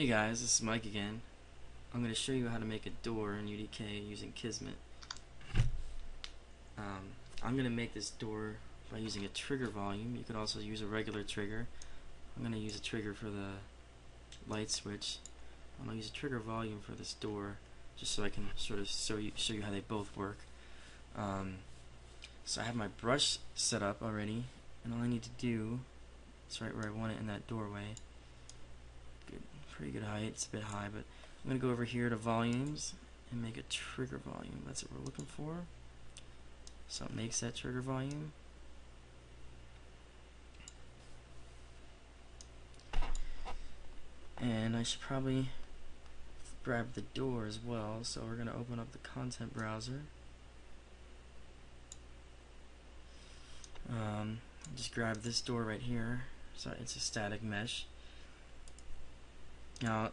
Hey guys, this is Mike again. I'm going to show you how to make a door in UDK using Kismet. I'm going to make this door by using a trigger volume. You could also use a regular trigger. I'm going to use a trigger for the light switch. I'm going to use a trigger volume for this door just so I can sort of show you how they both work. So I have my brush set up already, and all I need to do, it's right where I want it in that doorway. Pretty good height, it's a bit high, but I'm going to go over here to volumes and make a trigger volume. That's what we're looking for. So it makes that trigger volume. And I should probably grab the door as well, so we're going to open up the content browser. Just grab this door right here. So it's a static mesh. Now,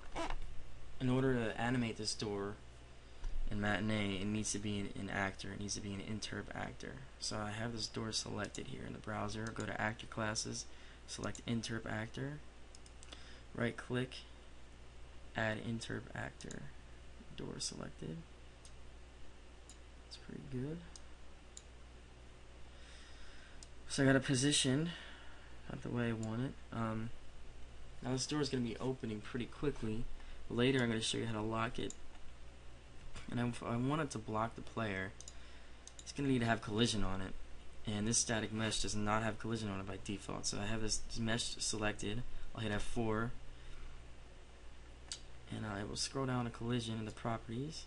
in order to animate this door in Matinee, it needs to be an actor. It needs to be an interp actor. So I have this door selected here in the browser. Go to actor classes, select interp actor, right click, add interp actor. Door selected. It's pretty good. So I got a position not the way I want it. Now this door is going to be opening pretty quickly. Later I'm going to show you how to lock it. And I want it to block the player. It's going to need to have collision on it. And this static mesh does not have collision on it by default. So I have this mesh selected. I'll hit F4. And I will scroll down to collision in the properties.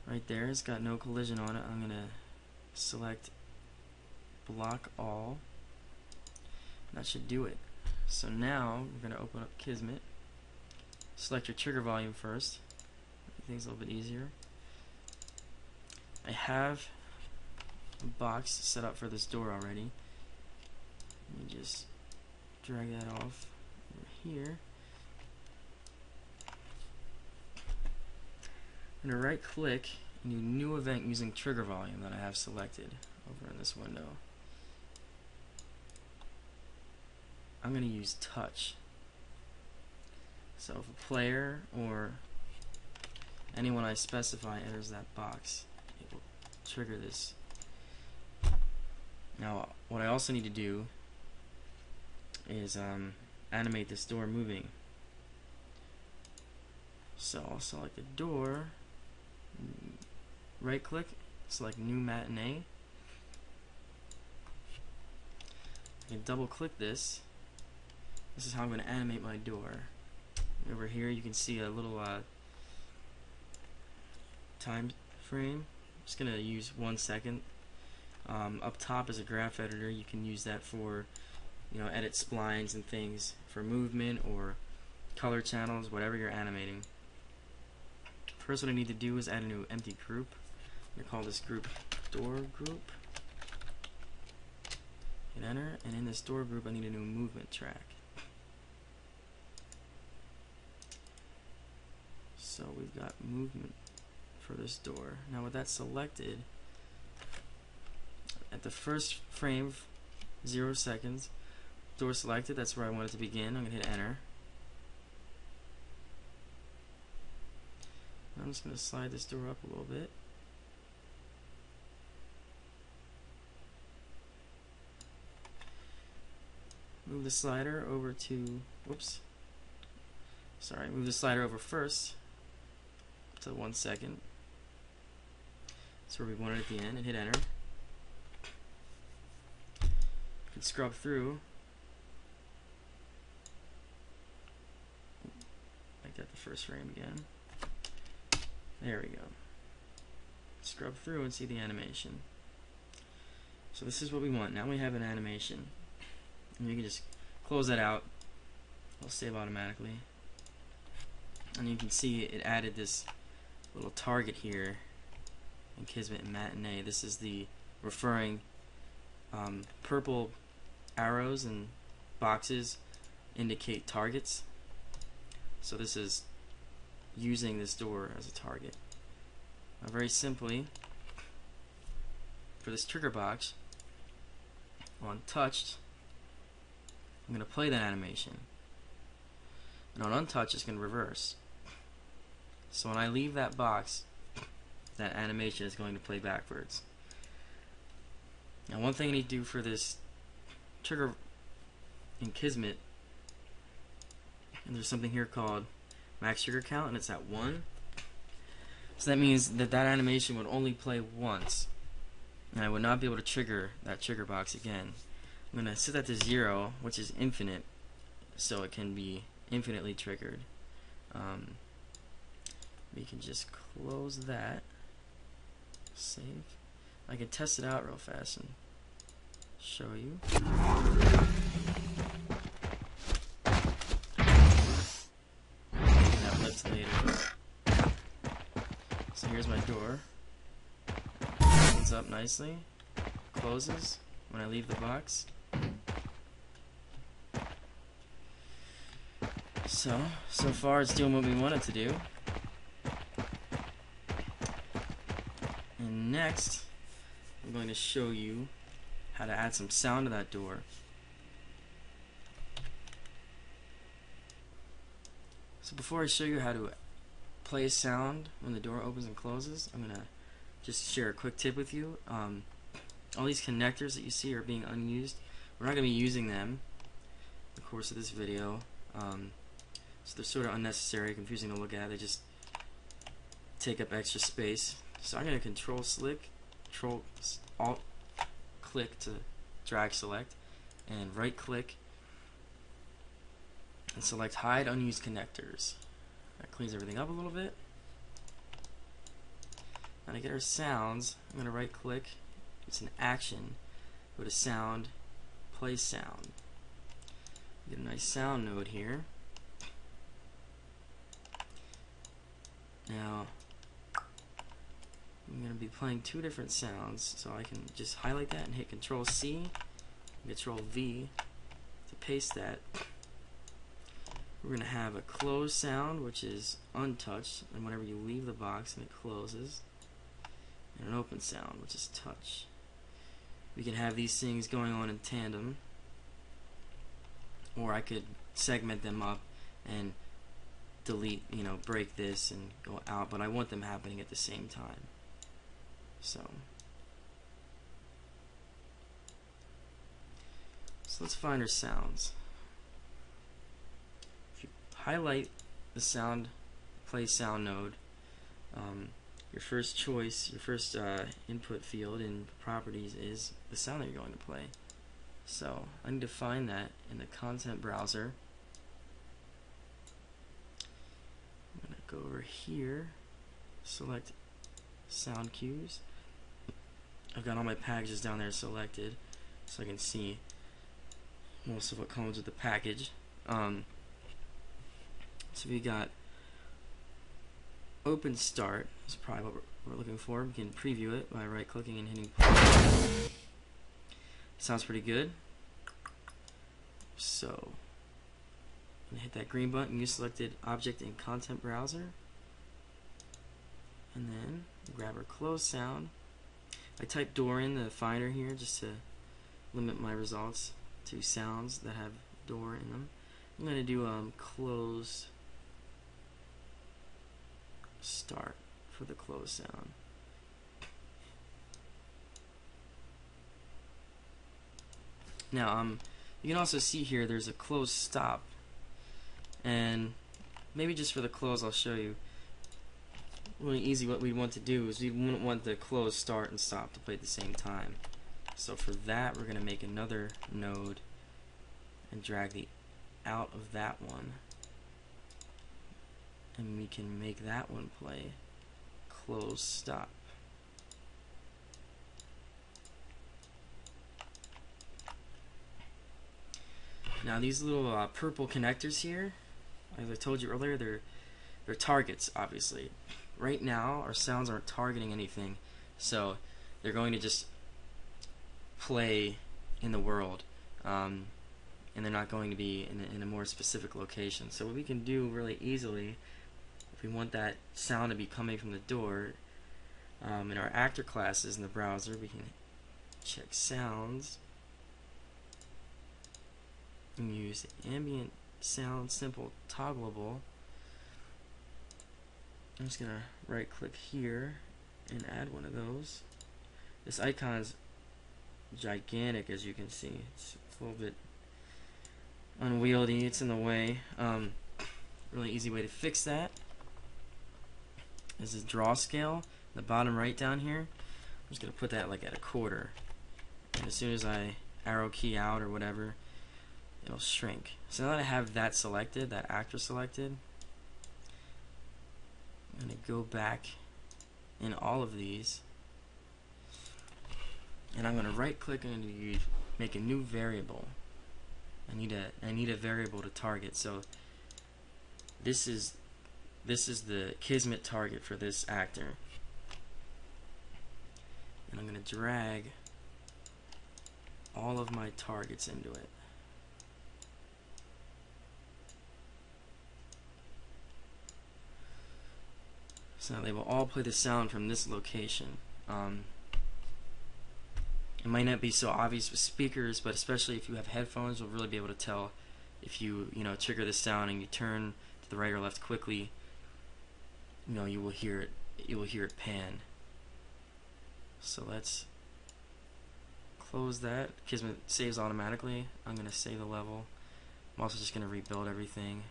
Right there, it's got no collision on it. I'm going to select block all. That should do it. So now we're going to open up Kismet. Select your trigger volume first. Make things a little bit easier. I have a box set up for this door already. Let me just drag that off over here. I'm going to right click and do new event using trigger volume that I have selected over in this window. I'm going to use touch. So if a player or anyone I specify enters that box, it will trigger this. Now what I also need to do is animate this door moving. So I'll select the door, right click, select new Matinee. I can double click this. This is how I'm going to animate my door. Over here you can see a little time frame. I'm just going to use 1 second. Up top is a graph editor. You can use that for, edit splines and things for movement or color channels, whatever you're animating. First, what I need to do is add a new empty group. I'm going to call this group door group. Hit enter, and in this door group I need a new movement track. So we've got movement for this door. Now with that selected, at the first frame, 0 seconds, door selected, that's where I want it to begin. I'm going to hit enter. I'm just going to slide this door up a little bit. Move the slider over to, move the slider over first to 1 second. That's where we want it at the end, and hit enter. You can scrub through. Make that the first frame again. There we go. Scrub through and see the animation. So this is what we want. Now we have an animation. And you can just close that out. It'll save automatically. And you can see it added this little target here in Kismet and Matinee. This is the referring purple arrows and boxes indicate targets. So this is using this door as a target. Now very simply, for this trigger box, on touched, I'm going to play that animation. and on untouch it's going to reverse. So when I leave that box, that animation is going to play backwards. Now one thing I need to do for this trigger in Kismet, and there's something here called max trigger count, and it's at 1. So that means that that animation would only play once, and I would not be able to trigger that trigger box again. I'm going to set that to 0, which is infinite, so it can be infinitely triggered. We can just close that, save. I can test it out real fast and show you. That lifts later. So here's my door. Opens up nicely, closes when I leave the box. So far it's doing what we want it to do. And next, I'm going to show you how to add some sound to that door. So before I show you how to play a sound when the door opens and closes, I'm going to just share a quick tip with you. All these connectors that you see are being unused. We're not going to be using them in the course of this video. So they're sort of unnecessary, confusing to look at. They just take up extra space. So I'm going to Control Alt click to drag select, and right click and select hide unused connectors. That cleans everything up a little bit. Now to get our sounds, I'm going to right click, it's an action, go to sound, play sound. Get a nice sound node here. Now I'm going to be playing 2 different sounds, so I can just highlight that and hit Control C and Control V to paste that. We're going to have a close sound, which is untouched, and whenever you leave the box and it closes, and an open sound, which is touch. We can have these things going on in tandem, or I could segment them up and delete, break this and go out, but I want them happening at the same time. So let's find our sounds. If you highlight the sound, play sound node, your first choice, your first input field in properties is the sound that you're going to play. So I need to find that in the content browser. I'm going to go over here, select sound cues. I've got all my packages down there selected so I can see most of what comes with the package. So we got open start is probably what we're looking for. We can preview it by right clicking and hitting play. Sounds pretty good. So I'm gonna hit that green button. You selected object in content browser, and then grab our close sound. I typed door in the finder here just to limit my results to sounds that have door in them. I'm going to do close start for the close sound. Now you can also see here there's a close stop, and maybe just for the close I'll show you really easy. What we want to do is we wouldn't want the close start and stop to play at the same time. So for that we're going to make another node and drag the out of that one, and we can make that one play close stop. Now these little purple connectors here, as I told you earlier, they're targets, obviously. Right now our sounds aren't targeting anything, so they're going to just play in the world, and they're not going to be in a more specific location. So what we can do really easily, if we want that sound to be coming from the door, in our actor classes in the browser, we can check sounds and use ambient sound simple toggleable. I'm just gonna right click here and add one of those. This icon's gigantic, as you can see. It's a little bit unwieldy, it's in the way. Really easy way to fix that is this draw scale, the bottom right down here. I'm just gonna put that like at a quarter, and as soon as I arrow key out or whatever, it'll shrink. So now that I have that selected, that actor selected, I'm gonna go back in all of these, and I'm gonna right click and make a new variable. I need a variable to target. So this is the Kismet target for this actor, and I'm gonna drag all of my targets into it. So now they will all play the sound from this location. It might not be so obvious with speakers, but especially if you have headphones, you'll really be able to tell if you trigger the sound and you turn to the right or left quickly. You will hear it. You will hear it pan. So let's close that. Kismet saves automatically. I'm gonna save the level. I'm also just gonna rebuild everything.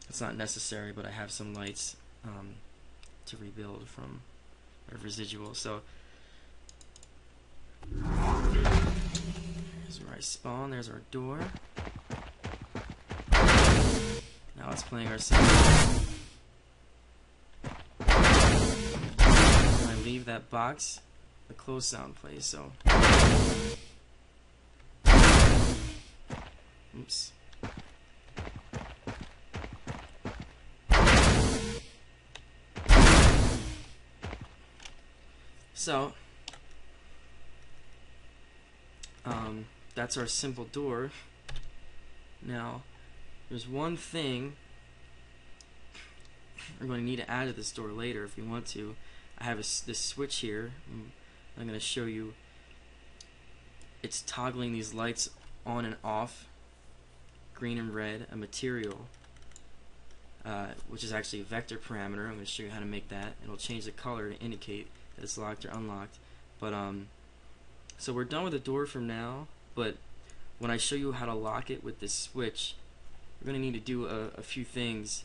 It's not necessary, but I have some lights to rebuild from residual. So here's where I spawn. There's our door. Now it's playing our sound. When I leave that box, the close sound plays. So oops. So that's our simple door. Now there's one thing we're going to need to add to this door later if we want to. I have this switch here. I'm going to show you. It's toggling these lights on and off, green and red, a material, which is actually a vector parameter. I'm going to show you how to make that. It'll change the color to indicate that it's locked or unlocked. But so we're done with the door from now, but when I show you how to lock it with this switch, we're going to need to do a few things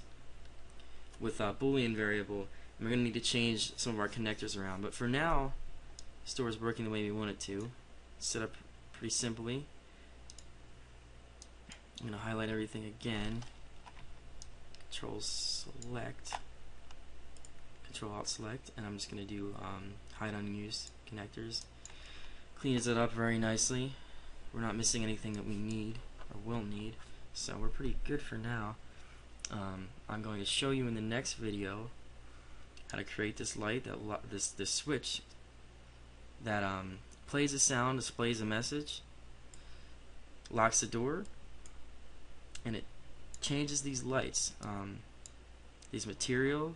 with a Boolean variable, and we're going to need to change some of our connectors around. But for now, this door is working the way we want it to. It's set up pretty simply. I'm going to highlight everything again. Control select. Control Alt select, and I'm just going to do hide unused connectors. Cleans it up very nicely. We're not missing anything that we need or will need, so we're pretty good for now. I'm going to show you in the next video how to create this light, this switch that plays a sound, displays a message, locks the door, and it changes these lights, these material,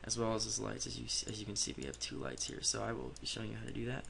as well as these lights. As you can see, we have two lights here, so I will be showing you how to do that.